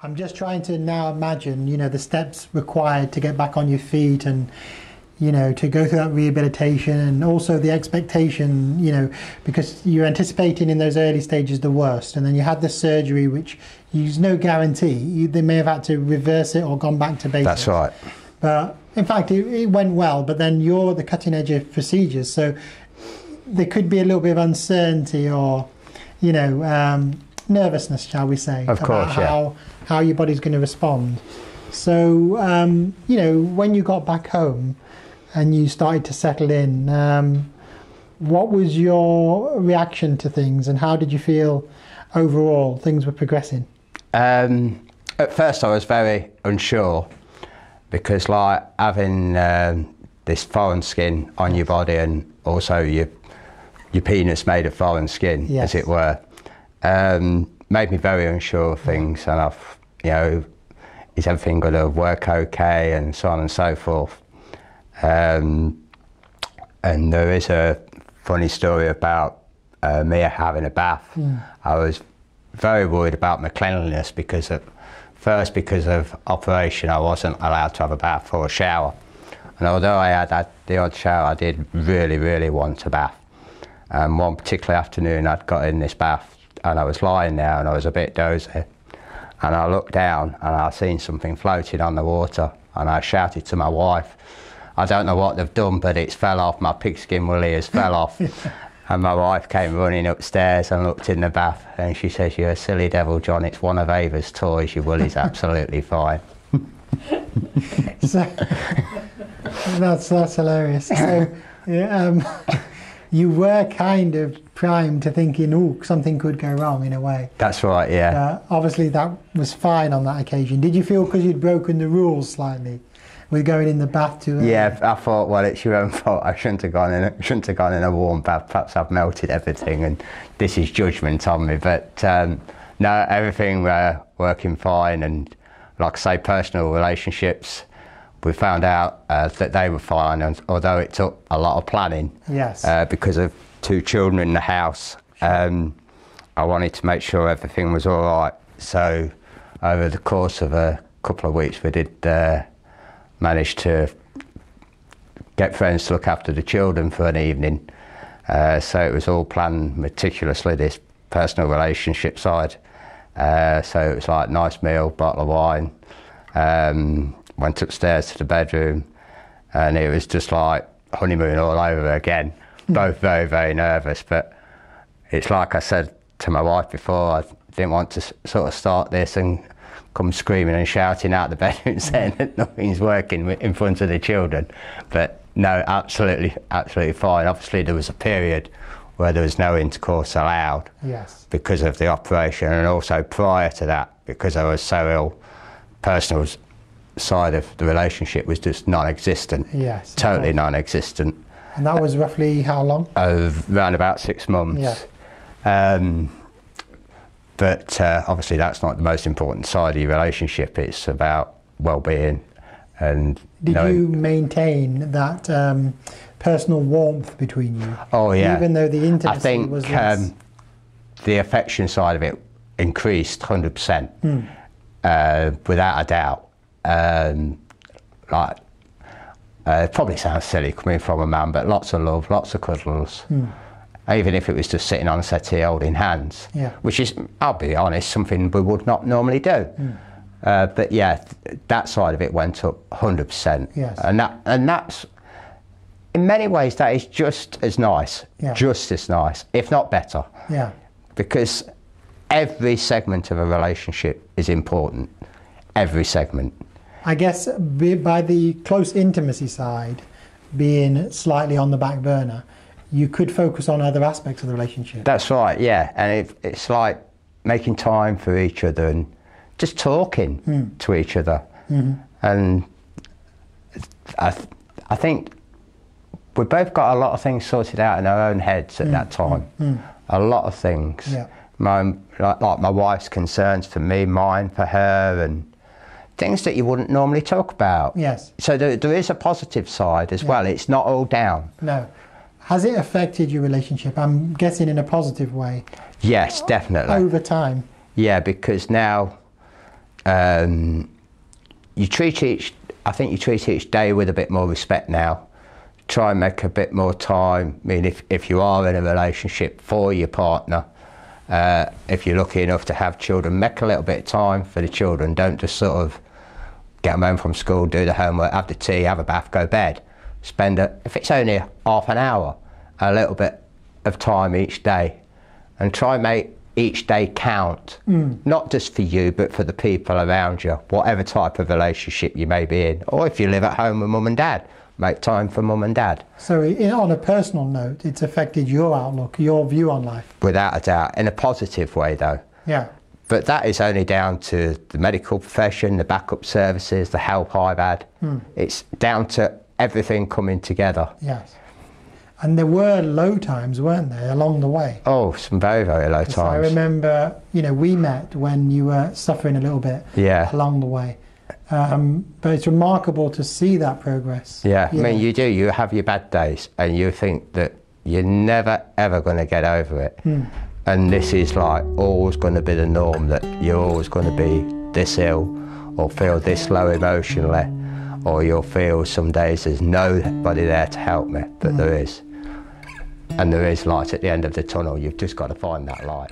I'm just trying to now imagine, you know, the steps required to get back on your feet and, you know, to go through that rehabilitation, and also the expectation, you know, because you're anticipating in those early stages the worst, and then you had the surgery, which there's no guarantee. They may have had to reverse it or gone back to basics. That's right. But in fact, it went well, but then you're the cutting edge of procedures, so there could be a little bit of uncertainty or, you know, nervousness, shall we say, of course, about how your body's going to respond. So, you know, when you got back home and you started to settle in, what was your reaction to things, and how did you feel overall things were progressing? At first I was very unsure, because like having this foreign skin on your body, and also your penis made of foreign skin, yes, as it were, made me very unsure of things, and I've, you know, is everything going to work okay, and so on and so forth. And there is a funny story about me having a bath. I was very worried about my cleanliness, because because of operation I wasn't allowed to have a bath or a shower. And although I had the odd shower, I did really want a bath. And one particular afternoon I'd got in this bath and I was lying there and I was a bit dozy. And I looked down and I seen something floating on the water, and I shouted to my wife, I don't know what they've done, but it's fell off, my pigskin woolly has fell off. And my wife came running upstairs and looked in the bath, and she says, you're a silly devil, John, it's one of Ava's toys, your woolly's absolutely fine. So, that's hilarious. So, yeah, you were kind of primed to thinking, oh, something could go wrong in a way. That's right, yeah. Obviously that was fine on that occasion. Did you feel because you'd broken the rules slightly with going in the bath too early? Yeah, I thought, well, it's your own fault. I shouldn't have gone in a warm bath. Perhaps I've melted everything, and this is judgment on me. But no, everything working fine, and like I say, personal relationships, we found out that they were fine, and although it took a lot of planning, yes, because of 2 children in the house, I wanted to make sure everything was all right. So over the course of a couple of weeks, we did manage to get friends to look after the children for an evening. So it was all planned meticulously, this personal relationship side. So it was like nice meal, bottle of wine, went upstairs to the bedroom, and it was just like honeymoon all over again. Both very nervous, but it's like I said to my wife before, I didn't want to sort of start this and come screaming and shouting out the bedroom saying that nothing's working in front of the children. But no, absolutely fine. Obviously there was a period where there was no intercourse allowed, yes, because of the operation, and also prior to that, because I was so ill, personal side of the relationship was just non-existent. Yes, totally non-existent. And that was roughly how long? Around about 6 months. Yeah. But obviously that's not the most important side of your relationship. It's about well-being. And did you maintain that personal warmth between you? Oh yeah. Even though the intimacy I think was less? The affection side of it increased 100%, without a doubt. Like, it probably sounds silly coming from a man, but lots of love, lots of cuddles. Even if it was just sitting on a settee holding hands, yeah, which is, I'll be honest, something we would not normally do. But yeah, that side of it went up 100%. Yes. And that's, in many ways, that is just as nice, yeah, just as nice, if not better. Yeah. Because every segment of a relationship is important, every segment. I guess by the close intimacy side being slightly on the back burner, you could focus on other aspects of the relationship. That's right, yeah. And it's like making time for each other and just talking to each other. And I think we both got a lot of things sorted out in our own heads at that time. A lot of things. Yeah. Like my wife's concerns for me, mine for her, and things that you wouldn't normally talk about. Yes. So there is a positive side as well. It's not all down. No. Has it affected your relationship? I'm guessing in a positive way. Yes, definitely. Over time. Yeah, because now you treat each day with a bit more respect now. Try and make a bit more time. I mean, if you are in a relationship, for your partner, if you're lucky enough to have children, make a little bit of time for the children. Don't just sort of get them home from school, do the homework, have the tea, have a bath, go bed. Spend, if it's only half an hour, a little bit of time each day, and try and make each day count, not just for you, but for the people around you, whatever type of relationship you may be in. Or if you live at home with mum and dad, make time for mum and dad. So on a personal note, it's affected your outlook, your view on life? Without a doubt, in a positive way though. Yeah. But that is only down to the medical profession, the backup services, the help I've had. It's down to everything coming together. Yes. And there were low times, weren't there, along the way? Oh, some very, very low times. I remember, we met when you were suffering a little bit along the way. But it's remarkable to see that progress. Yeah, I mean, you do. You have your bad days and you think that you're never, ever going to get over it. And this is like always going to be the norm, that you're always going to be this ill or feel this low emotionally, or you'll feel some days there's nobody there to help me, but there is. And there is light at the end of the tunnel. You've just got to find that light.